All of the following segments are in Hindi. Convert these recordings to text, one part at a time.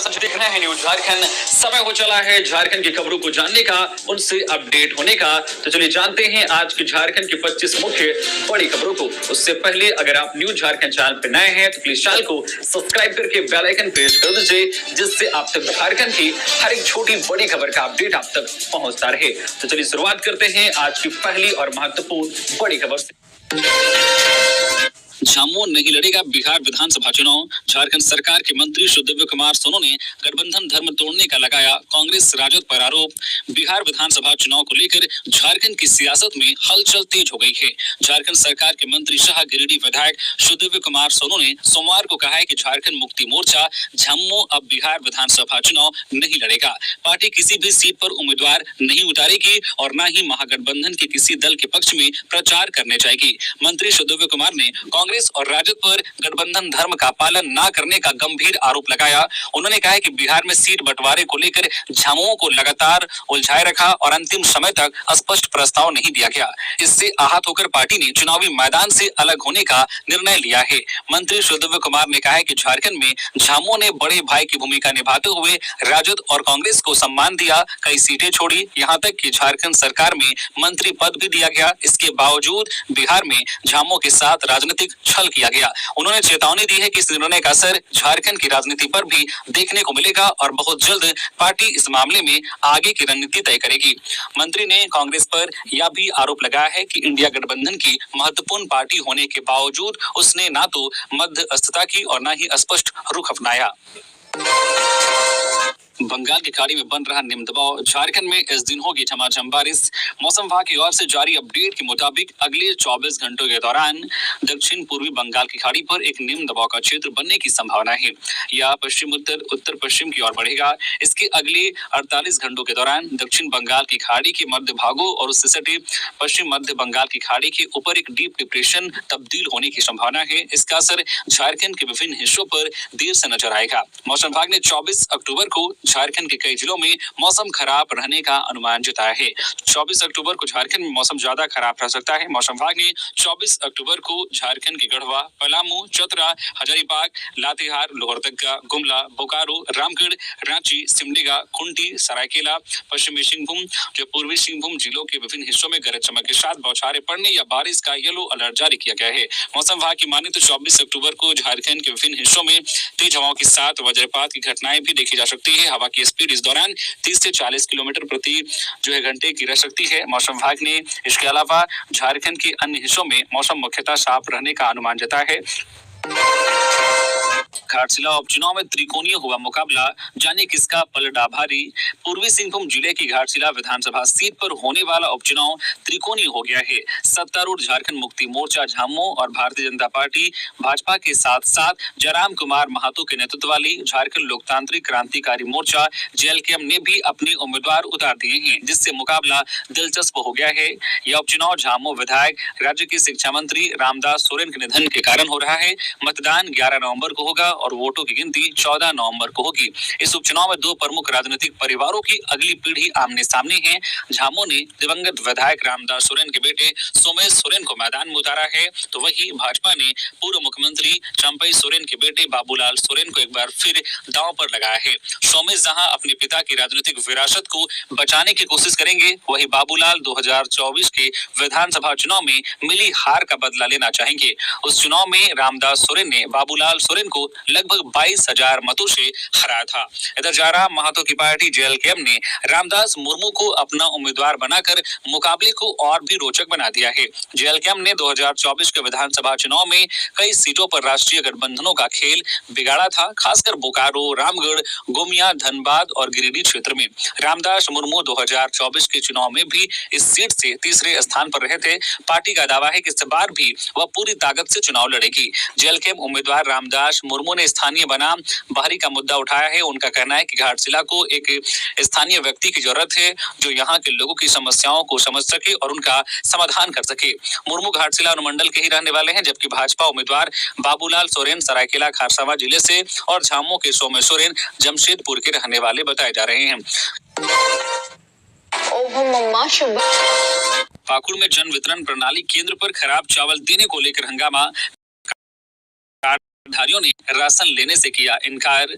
देखना है न्यूज झारखंड। समय हो चला है झारखंड की खबरों को जानने का, उनसे अपडेट होने का। तो चलिए जानते हैं आज की झारखंड की 25 मुख्य बड़ी खबरों को। उससे पहले अगर आप न्यूज झारखंड चैनल पर नए हैं तो प्लीज चैनल को सब्सक्राइब करके बेल आइकन प्रेस कर दीजिए, जिससे आप तक झारखंड की हर एक छोटी बड़ी खबर का अपडेट आप तक पहुंचता रहे। तो चलिए शुरुआत करते हैं आज की पहली और महत्वपूर्ण बड़ी खबर से। झामुमो नहीं लड़ेगा बिहार विधानसभा चुनाव। झारखंड सरकार के मंत्री सुदिव्य कुमार सोनू ने गठबंधन धर्म तोड़ने का लगाया कांग्रेस राजद पर आरोप। बिहार विधानसभा चुनाव को लेकर झारखंड की सियासत में हलचल तेज हो गई है। झारखंड सरकार के मंत्री शाह गिरिडीह विधायक सुदिव्य कुमार सोनू ने सोमवार को कहा है कि झारखंड मुक्ति मोर्चा झामुमो अब बिहार विधानसभा चुनाव नहीं लड़ेगा। पार्टी किसी भी सीट पर उम्मीदवार नहीं उतारेगी और न ही महागठबंधन के किसी दल के पक्ष में प्रचार करने जाएगी। मंत्री सुदिव्य कुमार ने कांग्रेस और राजद पर गठबंधन धर्म का पालन न करने का गंभीर आरोप लगाया। उन्होंने कहा कि बिहार में सीट बंटवारे को लेकर झामुमो को लगातार उलझाए रखा और अंतिम समय तक स्पष्ट प्रस्ताव नहीं दिया गया। इससे आहत होकर पार्टी ने चुनावी मैदान से अलग होने का निर्णय लिया है। मंत्री सुदिव्य कुमार ने कहा है कि झारखंड में झामुमो ने बड़े भाई की भूमिका निभाते हुए राजद और कांग्रेस को सम्मान दिया, कई सीटें छोड़ी, यहाँ तक कि झारखंड सरकार में मंत्री पद भी दिया गया। इसके बावजूद बिहार में झामुमो के साथ राजनीतिक छल किया गया। उन्होंने चेतावनी दी है कि इस निर्णय का असर झारखंड की राजनीति पर भी देखने को मिलेगा और बहुत जल्द पार्टी इस मामले में आगे की रणनीति तय करेगी। मंत्री ने कांग्रेस पर यह भी आरोप लगाया है कि इंडिया गठबंधन की महत्वपूर्ण पार्टी होने के बावजूद उसने न तो मध्यस्थता की और न ही स्पष्ट रुख अपनाया। बंगाल की खाड़ी में बन रहा निम्न दबाव, झारखंड में इस दिन होगी झमाझम बारिश। मौसम विभाग की ओर से जारी अपडेट के मुताबिक अगले 24 घंटों के दौरान दक्षिण पूर्वी बंगाल की खाड़ी पर एक निम्न दबाव का क्षेत्र बनने की संभावना है। यह पश्चिम उत्तर पश्चिम की ओर बढ़ेगा। इसके अगले 48 घंटों के दौरान दक्षिण बंगाल की खाड़ी के मध्य भागों और उससे सटे पश्चिम मध्य बंगाल की खाड़ी के ऊपर एक डीप डिप्रेशन तब्दील होने की संभावना है। इसका असर झारखंड के विभिन्न हिस्सों पर देर से नजर आएगा। मौसम विभाग ने 24 अक्टूबर को झारखंड के कई जिलों में मौसम खराब रहने का अनुमान जताया है। 24 अक्टूबर को झारखंड में मौसम ज्यादा खराब रह सकता है। मौसम विभाग ने 24 अक्टूबर को झारखंड के गढ़वा, पलामू, चतरा, हजारीबाग, लातेहार, लोहरदगा, गुमला, बोकारो, रामगढ़, रांची, सिमडेगा, खूंटी, सरायकेला, पश्चिमी सिंहभूम, जो पूर्वी सिंहभूम जिलों के विभिन्न हिस्सों में गरज चमक के साथ बौछारें पड़ने या बारिश का येलो अलर्ट जारी किया गया है। मौसम विभाग की माने तो 24 अक्टूबर को झारखंड के विभिन्न हिस्सों में तेज हवाओं के साथ वज्रपात की घटनाएं भी देखी जा सकती है। हवा की स्पीड इस दौरान 30 से 40 किलोमीटर प्रति घंटे की रह सकती है। मौसम विभाग ने इसके अलावा झारखंड के अन्य हिस्सों में मौसम मुख्यतः साफ रहने का अनुमान जताया है। घाटशिला उपचुनाव में त्रिकोणीय हुआ मुकाबला, जाने किसका पलड़ा भारी। पूर्वी सिंहभूम जिले की घाटशिला विधानसभा सीट पर होने वाला उपचुनाव त्रिकोणीय हो गया है। सत्तारूढ़ झारखंड मुक्ति मोर्चा झामुमो और भारतीय जनता पार्टी भाजपा के साथ साथ जयराम कुमार महतो के नेतृत्व वाली झारखंड लोकतांत्रिक क्रांतिकारी मोर्चा जेएलकेएम ने भी अपने उम्मीदवार उतार दिए हैं, जिससे मुकाबला दिलचस्प हो गया है। यह उपचुनाव झामुमो विधायक, राज्य के शिक्षा मंत्री रामदास सोरेन के निधन के कारण हो रहा है। मतदान 11 नवंबर को होगा और वोटों की गिनती 14 नवंबर को होगी। इस उपचुनाव में दो प्रमुख राजनीतिक परिवारों की अगली पीढ़ी आमने सामने है। झामुमो ने दिवंगत विधायक रामदास सोरेन के बेटे सोमेश सोरेन को मैदान में उतारा है, तो वहीं भाजपा ने पूर्व मुख्यमंत्री चंपई सोरेन के बेटे बाबूलाल सोरेन को एक बार फिर दांव पर लगाया है। सोमेश जहां अपने पिता की राजनीतिक विरासत को बचाने की कोशिश करेंगे, वहीं बाबूलाल 2024 के विधानसभा चुनाव में मिली हार का बदला लेना चाहेंगे। उस चुनाव में रामदास सोरेन ने बाबूलाल सोरेन को लगभग 22,000 मतों से हराया था। इधर जयराम महतो की पार्टी जेएलकेएम ने रामदास मुर्मू को अपना उम्मीदवार बनाकर मुकाबले को और भी रोचक बना दिया है। जेएलकेएम ने 2024 के विधानसभा चुनाव में कई सीटों पर राष्ट्रीय गठबंधनों का खेल बिगाड़ा था, खासकर बोकारो, रामगढ़, गोमिया, धनबाद और गिरिडीह क्षेत्र में। रामदास मुर्मू 2024 के चुनाव में भी इस सीट से तीसरे स्थान पर रहे थे। पार्टी का दावा है कि इस बार भी वह पूरी ताकत से चुनाव लड़ेगी। जेएलकेएम उम्मीदवार रामदास मुर्मू ने स्थानीय बनाम बाहरी का मुद्दा उठाया है। उनका कहना है कि घाटशिला को एक स्थानीय व्यक्ति की जरूरत है जो यहाँ के लोगों की समस्याओं को समझ सके और उनका समाधान कर सके। मुर्मू घाटशिला अनुमंडल के ही रहने वाले हैं, जबकि भाजपा उम्मीदवार बाबूलाल सोरेन सरायकेला खारसावा जिले से और झामुमो के सोमेश सोरेन जमशेदपुर के रहने वाले बताए जा रहे हैं। पाकुड़ में जन वितरण प्रणाली केंद्र पर खराब चावल देने को लेकर हंगामा, कार्डधारियों ने राशन लेने से किया इनकार।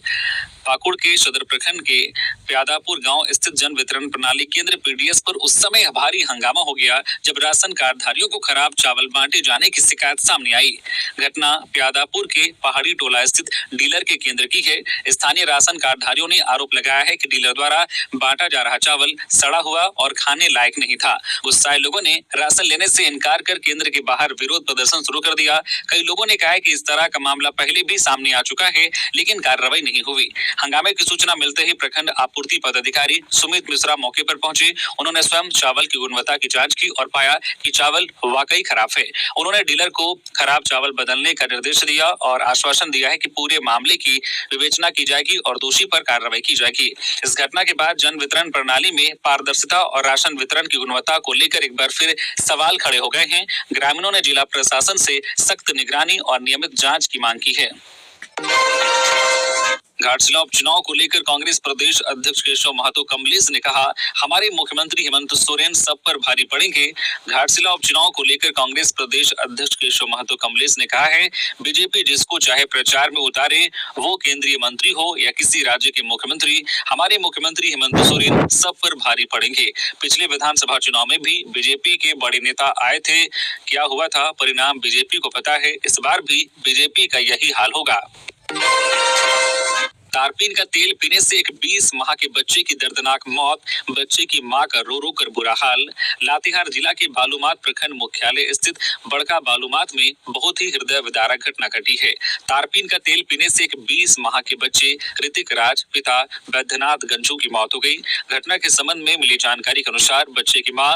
पाकुड़ के सदर प्रखंड के प्यादापुर गांव स्थित जन वितरण प्रणाली केंद्र पीडीएस पर उस समय भारी हंगामा हो गया जब राशन कार्डधारियों को खराब चावल बांटे जाने की शिकायत सामने आई। घटना प्यादापुर के पहाड़ी टोला स्थित डीलर के केंद्र की है। स्थानीय राशन कार्डधारियों ने आरोप लगाया है कि डीलर द्वारा बांटा जा रहा चावल सड़ा हुआ और खाने लायक नहीं था। गुस्साए लोगों ने राशन लेने से इनकार कर केंद्र के बाहर विरोध प्रदर्शन शुरू कर दिया। कई लोगों ने कहा है कि इस तरह का मामला पहले भी सामने आ चुका है, लेकिन कार्रवाई नहीं हुई। हंगामे की सूचना मिलते ही प्रखंड आपूर्ति पदाधिकारी सुमित मिश्रा मौके पर पहुंचे। उन्होंने स्वयं चावल की गुणवत्ता की जांच की और पाया कि चावल वाकई खराब है। उन्होंने डीलर को खराब चावल बदलने का निर्देश दिया और आश्वासन दिया है कि पूरे मामले की विवेचना की जाएगी और दोषी पर कार्रवाई की जाएगी। इस घटना के बाद जन वितरण प्रणाली में पारदर्शिता और राशन वितरण की गुणवत्ता को लेकर एक बार फिर सवाल खड़े हो गए हैं। ग्रामीणों ने जिला प्रशासन से सख्त निगरानी और नियमित जांच की मांग की है। घाटशिला उपचुनाव को लेकर कांग्रेस प्रदेश अध्यक्ष केशव महतो कमलेश ने कहा, हमारे मुख्यमंत्री हेमंत सोरेन सब पर भारी पड़ेंगे। घाटशिला उपचुनाव को लेकर कांग्रेस प्रदेश अध्यक्ष केशव महतो कमलेश ने कहा है, बीजेपी जिसको चाहे प्रचार में उतारे, वो केंद्रीय मंत्री हो या किसी राज्य के मुख्यमंत्री, हमारे मुख्यमंत्री हेमंत सोरेन सब पर भारी पड़ेंगे। पिछले विधानसभा चुनाव में भी बीजेपी के बड़े नेता आए थे, क्या हुआ था परिणाम बीजेपी को पता है। इस बार भी बीजेपी का यही हाल होगा। तारपीन का तेल पीने से एक 20 माह के बच्चे की दर्दनाक मौत, बच्चे की मां का रो रो कर बुरा हाल। लातेहार जिला के बालूमाथ प्रखंड मुख्यालय स्थित बड़का बालूमाथ में बहुत ही हृदय विदारक घटना घटी है। तारपीन का तेल पीने से एक 20 माह के बच्चे ऋतिक राज पिता बैद्यनाथ गंजू की मौत हो गई। घटना के संबंध में मिली जानकारी के अनुसार बच्चे की मां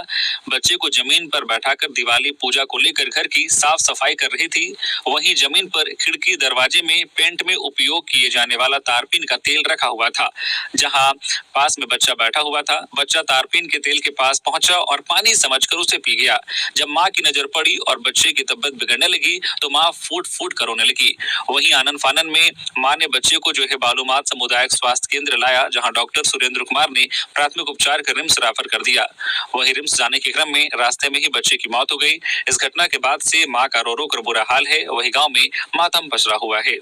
बच्चे को जमीन पर बैठाकर दिवाली पूजा को लेकर घर की साफ सफाई कर रही थी। वहीं जमीन पर खिड़की दरवाजे में पेंट में उपयोग किए जाने वाला तारपीन का तेल रखा हुआ था। जहां पास में बच्चा बैठा हुआ था, बच्चा तारपीन के तेल के पास पहुंचा और पानी समझकर उसे पी गया। जब मां की नजर पड़ी और बच्चे की तबीयत बिगड़ने लगी तो मां फूट फूट कर रोने लगी। वहीं आनन फानन में मां ने बच्चे को बालूमाथ सामुदायिक स्वास्थ्य केंद्र लाया, जहां डॉक्टर सुरेंद्र कुमार ने प्राथमिक उपचार कर रिम्स रेफर कर दिया। वहीं रिम्स जाने के क्रम में रास्ते में ही बच्चे की मौत हो गई। इस घटना के बाद से मां का रो रो कर बुरा हाल है। वही गांव में मातम पसरा हुआ है।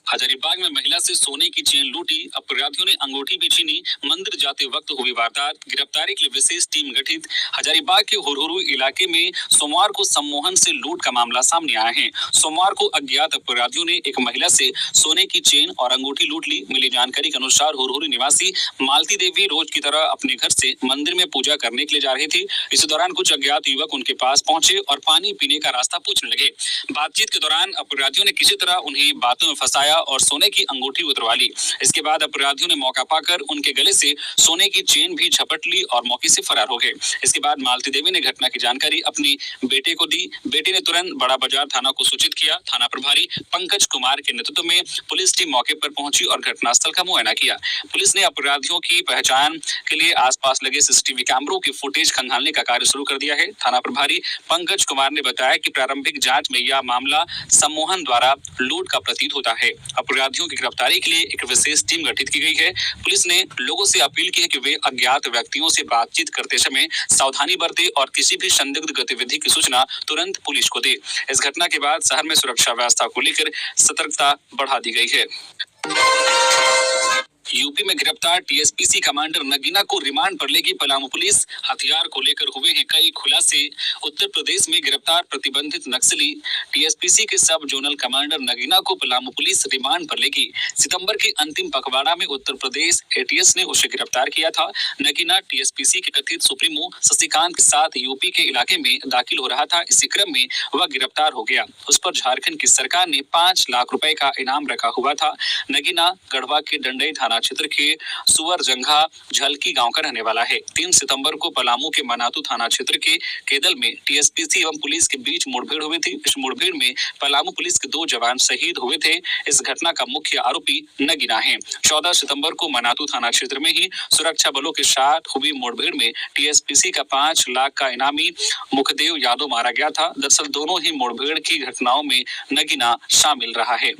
हजारीबाग में महिला से सोने की चेन लूटी, अपराधियों ने अंगूठी भी छीनी, मंदिर जाते वक्त हुई वारदात, गिरफ्तारी के लिए विशेष टीम गठित। हजारीबाग के हुरहुरु इलाके में सोमवार को सम्मोहन से लूट का मामला सामने आया है। सोमवार को अज्ञात अपराधियों ने एक महिला से सोने की चेन और अंगूठी लूट ली। मिली जानकारी के अनुसार हुरहुरु निवासी मालती देवी रोज की तरह अपने घर से मंदिर में पूजा करने के लिए जा रही थी। इस दौरान कुछ अज्ञात युवक उनके पास पहुंचे और पानी पीने का रास्ता पूछने लगे। बातचीत के दौरान अपराधियों ने किसी तरह उन्हें बातों में फंसाया और सोने की अंगूठी उतरवा ली। इसके बाद अपराधियों ने मौका पाकर उनके गले से सोने की चेन भी झपट ली और मौके से फरार हो गए। इसके बाद मालती देवी ने घटना की जानकारी अपनी बेटे को दी। बेटे ने तुरंत बड़ा बाजार थाना को सूचित किया। थाना प्रभारी पंकज कुमार के नेतृत्व में पुलिस टीम मौके पर पहुंची और घटनास्थल का मुआयना किया। पुलिस ने अपराधियों की पहचान के लिए आसपास लगे सीसीटीवी कैमरों की फुटेज खंगालने का कार्य शुरू कर दिया है। थाना प्रभारी पंकज कुमार ने बताया कि प्रारंभिक जांच में यह मामला सम्मोहन द्वारा लूट का प्रतीत होता है। अपराधियों की गिरफ्तारी के लिए एक विशेष टीम गठित की गई है। पुलिस ने लोगों से अपील की है कि वे अज्ञात व्यक्तियों से बातचीत करते समय सावधानी बरते और किसी भी संदिग्ध गतिविधि की सूचना तुरंत पुलिस को दे। इस घटना के बाद शहर में सुरक्षा व्यवस्था को लेकर सतर्कता बढ़ा दी गई है। यूपी में गिरफ्तार टीएसपीसी कमांडर नगीना को रिमांड पर लेगी पलामू पुलिस। हथियार को लेकर हुए हैं कई खुलासे। उत्तर प्रदेश में गिरफ्तार प्रतिबंधित नक्सली टीएसपीसी के सब जोनल कमांडर नगीना को पलामू पुलिस रिमांड पर लेगी। सितंबर के अंतिम पखवाड़ा में उत्तर प्रदेश एटीएस ने उसे गिरफ्तार किया था। नगीना टीएसपीसी के कथित सुप्रीमो शशिकांत के साथ यूपी के इलाके में दाखिल हो रहा था। इसी क्रम में वह गिरफ्तार हो गया। उस पर झारखंड की सरकार ने 5 लाख रुपए का इनाम रखा हुआ था। नगीना गढ़वा के डंडई थाना क्षेत्र के सुवर जंघा झलकी गांव का रहने वाला है। 3 सितंबर को पलामू के मनातू थाना क्षेत्र के केदल में टीएसपीसी एवं पुलिस के बीच मुठभेड़ हुई थी। इस मुठभेड़ में पलामू पुलिस के 2 जवान शहीद हुए थे। इस घटना का मुख्य आरोपी नगीना है। 14 सितंबर को मनातू थाना क्षेत्र में ही सुरक्षा बलों के साथ हुई मुठभेड़ में टीएसपीसी का 5 लाख का इनामी मुखदेव यादव मारा गया था। दरअसल दोनों ही मुठभेड़ की घटनाओं में नगीना शामिल रहा है।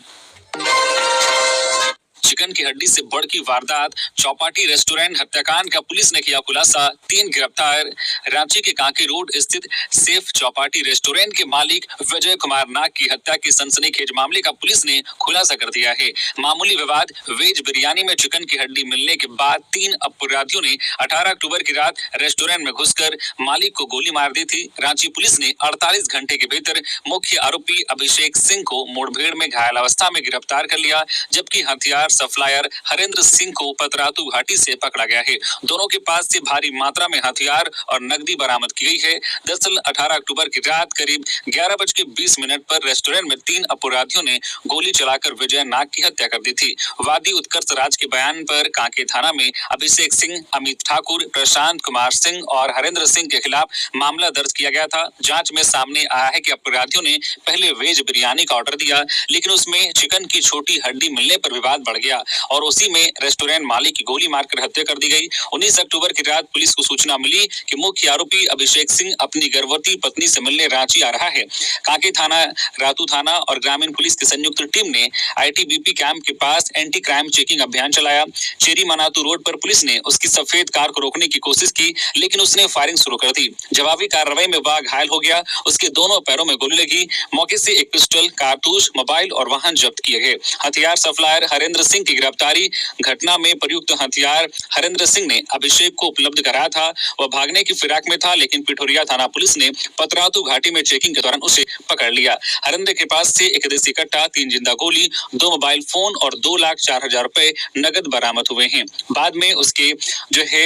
चिकन की हड्डी से बढ़ की वारदात, चौपाटी रेस्टोरेंट हत्याकांड का पुलिस ने किया खुलासा, 3 गिरफ्तार। रांची के कांके रोड स्थित सेफ चौपाटी रेस्टोरेंट के मालिक विजय कुमार नाग की हत्या के सनसनीखेज मामले का पुलिस ने खुलासा कर दिया है। मामूली विवाद वेज बिरयानी में चिकन की हड्डी मिलने के बाद 3 अपराधियों ने 18 अक्टूबर की रात रेस्टोरेंट में घुसकर मालिक को गोली मार दी थी। रांची पुलिस ने 48 घंटे के भीतर मुख्य आरोपी अभिषेक सिंह को मुठभेड़ में घायल अवस्था में गिरफ्तार कर लिया, जबकि हथियार सप्लायर हरेंद्र सिंह को पतरातू घाटी से पकड़ा गया है। दोनों के पास से भारी मात्रा में हथियार और नकदी बरामद की गई है। दरअसल 18 अक्टूबर की रात करीब 11:20 पर रेस्टोरेंट में 3 अपराधियों ने गोली चलाकर विजय नाग की हत्या कर दी थी। वादी उत्कर्ष राज के बयान पर कांके थाना में अभिषेक सिंह, अमित ठाकुर, प्रशांत कुमार सिंह और हरेंद्र सिंह के खिलाफ मामला दर्ज किया गया था। जांच में सामने आया है कि अपराधियों ने पहले वेज बिरयानी का ऑर्डर दिया, लेकिन उसमें चिकन की छोटी हड्डी मिलने पर विवाद बढ़ गया और उसी में रेस्टोरेंट मालिक की गोली मारकर हत्या कर दी गई। 19 अक्टूबर की रात पुलिस को सूचना मिली कि मुख्य आरोपी अभिषेक सिंह अपनी गर्भवती पत्नी से मिलने रांची आ रहा है। कांके थाना, रातू थाना और ग्रामीण पुलिस की संयुक्त टीम ने आईटीबीपी कैंप के पास एंटी क्राइम चेकिंग अभियान चलाया। चेरी मनातू रोड पर पुलिस ने उसकी सफेद कार को रोकने की कोशिश की, लेकिन उसने फायरिंग शुरू कर दी। जवाबी कार्रवाई में वह घायल हो गया। उसके दोनों पैरों में गोली लगी। मौके से एक पिस्टल, कारतूस, मोबाइल और वाहन जब्त किए गए। हथियार सप्लायर हरेंद्र सिंह की गिरफ्तारी, घटना में प्रयुक्त हथियार हरेंद्र सिंह ने अभिषेक को उपलब्ध कराया था। वह भागने की फिराक में था, लेकिन पिठोरिया थाना पुलिस ने पतरातू घाटी में चेकिंग के दौरान उसे पकड़ लिया। हरेंद्र के पास से एक देसी कट्टा, 3 जिंदा गोली, 2 मोबाइल फोन और 2,04,000 रुपए नगद बरामद हुए हैं। बाद में उसके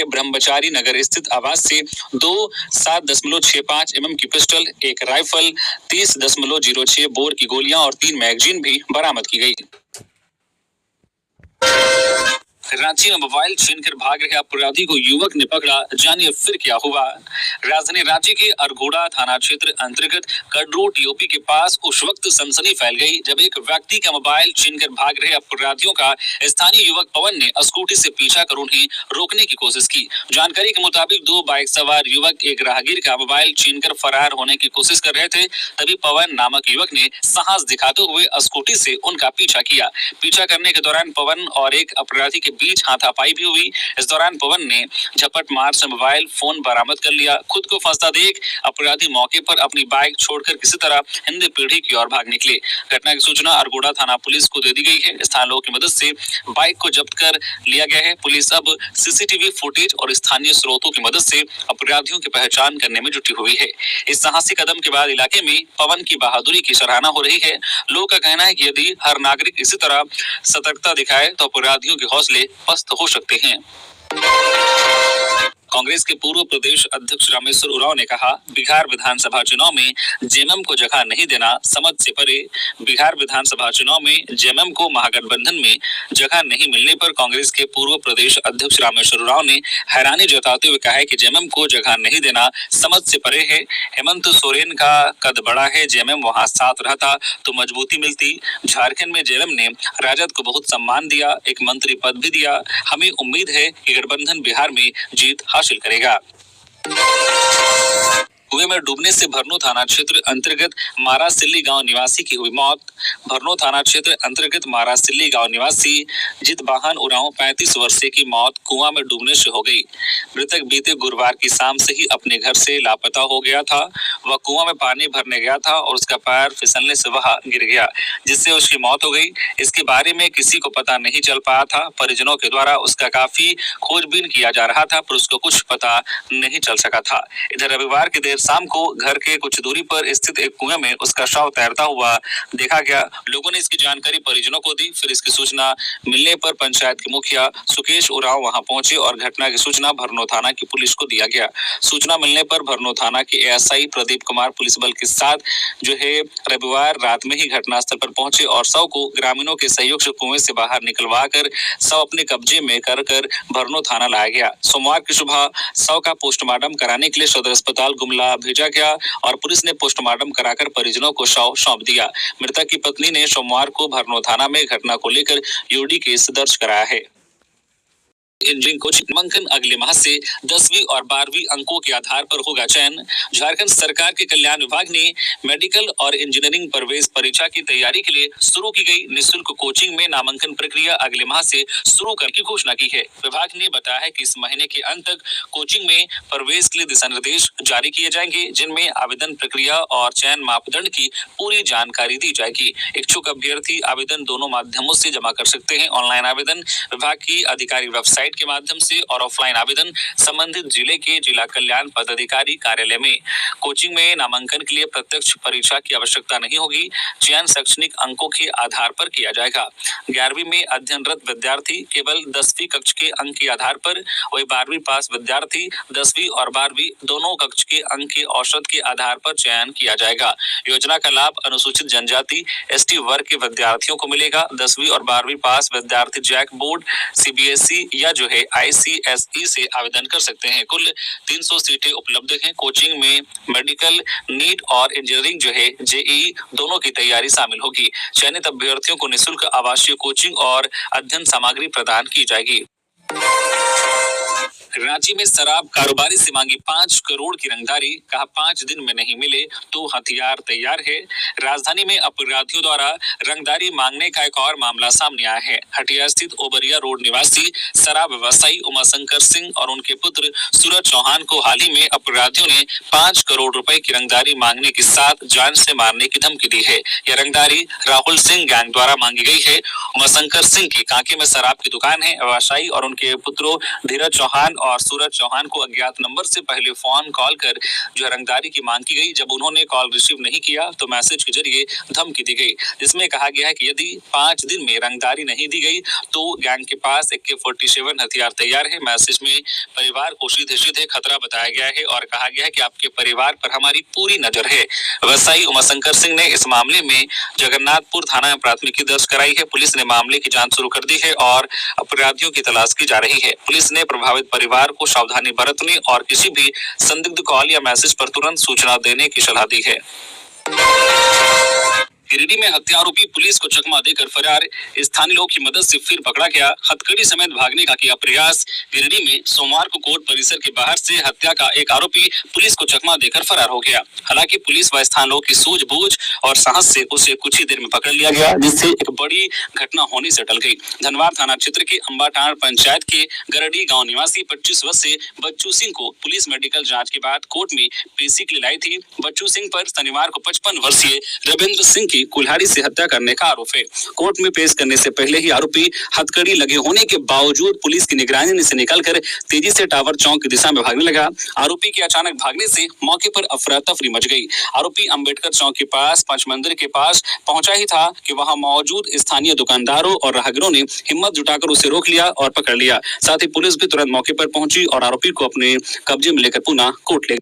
ब्रह्मचारी नगर स्थित आवास से 2 7.65 mm की पिस्टल, एक राइफल, 30.06 बोर की गोलियां और 3 मैगजीन भी बरामद की गई। रांची में मोबाइल छीनकर भाग रहे अपराधी को युवक ने पकड़ा, जानिए फिर क्या हुआ। राजधानी रांची के अरगोड़ा थाना क्षेत्र अंतर्गत कडरू टीओपी के पास उस वक्त सनसनी फैल गई जब एक व्यक्ति का मोबाइल छीनकर भाग रहे अपराधियों का स्थानीय युवक पवन ने स्कूटी से पीछा कर उन्हें रोकने की कोशिश की। जानकारी के मुताबिक 2 बाइक सवार युवक एक राहगीर का मोबाइल छीनकर फरार होने की कोशिश कर रहे थे। तभी पवन नामक युवक ने साहस दिखाते हुए स्कूटी से उनका पीछा किया। पीछा करने के दौरान पवन और एक अपराधी के बीच हाथापाई भी हुई। इस दौरान पवन ने झपट मार से मोबाइल फोन बरामद कर लिया। खुद को फंसता देख अपराधी मौके पर अपनी बाइक छोड़कर किसी तरह हिंदी पीढ़ी की ओर भाग निकले। घटना की सूचना अरगोड़ा थाना पुलिस को दे दी गई है। स्थानीय लोगों की मदद से बाइक को जब्त कर लिया गया है। पुलिस अब सीसीटीवी फुटेज और स्थानीय स्रोतों की मदद से अपराधियों की पहचान करने में जुटी हुई है। इस साहसी कदम के बाद इलाके में पवन की बहादुरी की सराहना हो रही है। लोगों का कहना है कि यदि हर नागरिक इसी तरह सतर्कता दिखाए तो अपराधियों के हौसले पस्त हो सकते हैं। कांग्रेस के पूर्व प्रदेश अध्यक्ष रामेश्वर उरांव ने कहा, बिहार विधानसभा चुनाव में जेएमएम को जगह नहीं देना समझ से परे। बिहार विधानसभा चुनाव में जेएमएम को महागठबंधन में जगह नहीं मिलने पर कांग्रेस के पूर्व प्रदेश अध्यक्ष रामेश्वर उरांव ने हैरानी जताते हुए कहा है कि जेएमएम को जगह नहीं देना समझ से परे है। हेमंत सोरेन का कद बड़ा है, जेएमएम वहां साथ रहता तो मजबूती मिलती। झारखंड में जेएमएम ने राजद को बहुत सम्मान दिया, एक मंत्री पद भी दिया। हमें उम्मीद है कि गठबंधन बिहार में जीत हासिल करेगा। कुएं में डूबने से भरनो थाना क्षेत्र अंतर्गत मारासिल्ली गांव निवासी की हुई मौत। भरनो थाना क्षेत्र अंतर्गत मारासिल्ली गांव निवासी जितवाहन उरांव 35 वर्षीय की मौत कुआं में डूबने से हो गई। मृतक बीते गुरुवार की शाम से ही अपने घर से लापता हो गया था। वह कुआं में पानी भरने गया था और उसका पैर फिसलने से वह गिर गया, जिससे उसकी मौत हो गई। इसके बारे में किसी को पता नहीं चल पाया था। परिजनों के द्वारा उसका काफी खोजबीन किया जा रहा था, पर उसको कुछ पता नहीं चल सका था। इधर रविवार की देर शाम को घर के कुछ दूरी पर स्थित एक कुएं में उसका शव तैरता हुआ देखा गया। लोगों ने इसकी जानकारी परिजनों को दी। फिर इसकी सूचना मिलने पर पंचायत के मुखिया सुकेश उरांव वहां पहुंचे और घटना की सूचना भरनो थाना की पुलिस को दिया गया। सूचना मिलने पर भरनो थाना के एएसआई प्रदीप कुमार पुलिस बल के साथ रविवार रात में ही घटनास्थल पर पहुंचे और शव को ग्रामीणों के सहयोग से कुएं से बाहर निकलवा कर शव अपने कब्जे में कर भरनो थाना लाया गया। सोमवार की सुबह शव का पोस्टमार्टम कराने के लिए सदर अस्पताल गुमला भेजा गया और पुलिस ने पोस्टमार्टम कराकर परिजनों को शव सौंप दिया। मृतक की पत्नी ने सोमवार को भरनो थाना में घटना को लेकर यूडी केस दर्ज कराया है। इंजीनियरिंग कोचिंग नामांकन अगले माह से 10वीं और 12वीं अंकों के आधार पर होगा चयन। झारखंड सरकार के कल्याण विभाग ने मेडिकल और इंजीनियरिंग प्रवेश परीक्षा की तैयारी के लिए शुरू की गई निःशुल्क कोचिंग में नामांकन प्रक्रिया अगले माह से शुरू करने की घोषणा की है। विभाग ने बताया है कि इस महीने के अंत तक कोचिंग में प्रवेश के लिए दिशा निर्देश जारी किए जाएंगे, जिनमें आवेदन प्रक्रिया और चयन मापदंड की पूरी जानकारी दी जाएगी। इच्छुक अभ्यर्थी आवेदन दोनों माध्यमों से जमा कर सकते हैं। ऑनलाइन आवेदन विभाग की आधिकारिक वेबसाइट के माध्यम से और ऑफलाइन आवेदन संबंधित जिले के जिला कल्याण पदाधिकारी कार्यालय में। कोचिंग में नामांकन के लिए प्रत्यक्ष परीक्षा की आवश्यकता नहीं होगी। चयन शैक्षणिक अंकों के आधार पर किया जाएगा। 11वीं में अध्ययनरत विद्यार्थी केवल 10वीं कक्षा के अंक के आधार पर, वही 12वीं पास विद्यार्थी 10वीं और 12वीं दोनों कक्षा के अंक के औसत के आधार पर चयन किया जाएगा। योजना का लाभ अनुसूचित जनजाति एसटी वर्ग के विद्यार्थियों को मिलेगा। 10वीं और 12वीं पास विद्यार्थी जैक बोर्ड, सीबीएसई या जो है आईसीएसई से आवेदन कर सकते हैं। कुल 300 सीटें उपलब्ध हैं। कोचिंग में मेडिकल, नीट और इंजीनियरिंग जो है जेईई दोनों की तैयारी शामिल होगी। चयनित अभ्यर्थियों को निःशुल्क आवासीय कोचिंग और अध्ययन सामग्री प्रदान की जाएगी। रांची में शराब कारोबारी से मांगी 5 करोड़ की रंगदारी, कहा 5 दिन में नहीं मिले तो हथियार तैयार है। राजधानी में अपराधियों द्वारा रंगदारी मांगने का एक और मामला सामने आया है। हटिया स्थित ओबरिया रोड निवासी शराब व्यवसायी उमाशंकर सिंह और उनके पुत्र सूरज चौहान को हाल ही में अपराधियों ने 5 करोड़ रुपए की रंगदारी मांगने के साथ जान से मारने की धमकी दी है। यह रंगदारी राहुल सिंह गैंग द्वारा मांगी गई है। उमाशंकर सिंह की कांके में शराब की दुकान है। व्यवसायी और उनके पुत्रों धीरज चौहान और सूरज चौहान को अज्ञात नंबर से पहले फोन कॉल कर जो रंगदारी की मांग की गई। जब उन्होंने कॉल रिसीव नहीं किया तो मैसेज के जरिए धमकी दी गई, जिसमें कहा गया है कि यदि 5 दिन में रंगदारी नहीं दी गई तो गैंग के पास AK-47 हथियार तैयार है। मैसेज में परिवार को सीधे सीधे खतरा बताया गया है और कहा गया है कि आपके परिवार पर हमारी पूरी नजर है। व्यवसायी उमाशंकर सिंह ने इस मामले में जगन्नाथपुर थाना में प्राथमिकी दर्ज कराई है। पुलिस ने मामले की जांच शुरू कर दी है और अपराधियों की तलाश की जा रही है। पुलिस ने प्रभावित परिवार को सावधानी बरतने और किसी भी संदिग्ध कॉल या मैसेज पर तुरंत सूचना देने की सलाह दी है। गिरिडीह में हत्या आरोपी पुलिस को चकमा देकर फरार, स्थानीय लोग की मदद से फिर पकड़ा गया। हथकड़ी समेत भागने का किया प्रयास। गिरिडीह में सोमवार को कोर्ट परिसर के बाहर से हत्या का एक आरोपी पुलिस को चकमा देकर फरार हो गया। हालांकि पुलिस व स्थानीय लोग की सूझबूझ और साहस से उसे कुछ ही देर में पकड़ लिया गया, जिससे एक बड़ी घटना होने से टल गई। धनवार थाना क्षेत्र के अंबाटांड़ पंचायत के गरडी गाँव निवासी 25 वर्षीय बच्चू सिंह को पुलिस मेडिकल जाँच के बाद कोर्ट में पेशी के लिए लाई थी। बच्चू सिंह पर शनिवार को 55 वर्षीय रविंद्र सिंह की कुल्हाड़ी से हत्या करने का आरोप है। कोर्ट में पेश करने से पहले ही आरोपी हथकड़ी लगे होने के बावजूद पुलिस की निगरानी से निकलकर तेजी से टावर चौक की दिशा में भागने लगा। आरोपी के अचानक भागने से मौके पर अफरा तफरी मच गई। आरोपी अंबेडकर चौक के पास पंच मंदिर के पास पहुंचा ही था कि वहां मौजूद स्थानीय दुकानदारों और राहगीरों ने हिम्मत जुटाकर उसे रोक लिया और पकड़ लिया। साथ ही पुलिस भी तुरंत मौके पर पहुंची और आरोपी को अपने कब्जे में लेकर पुनः कोर्ट ले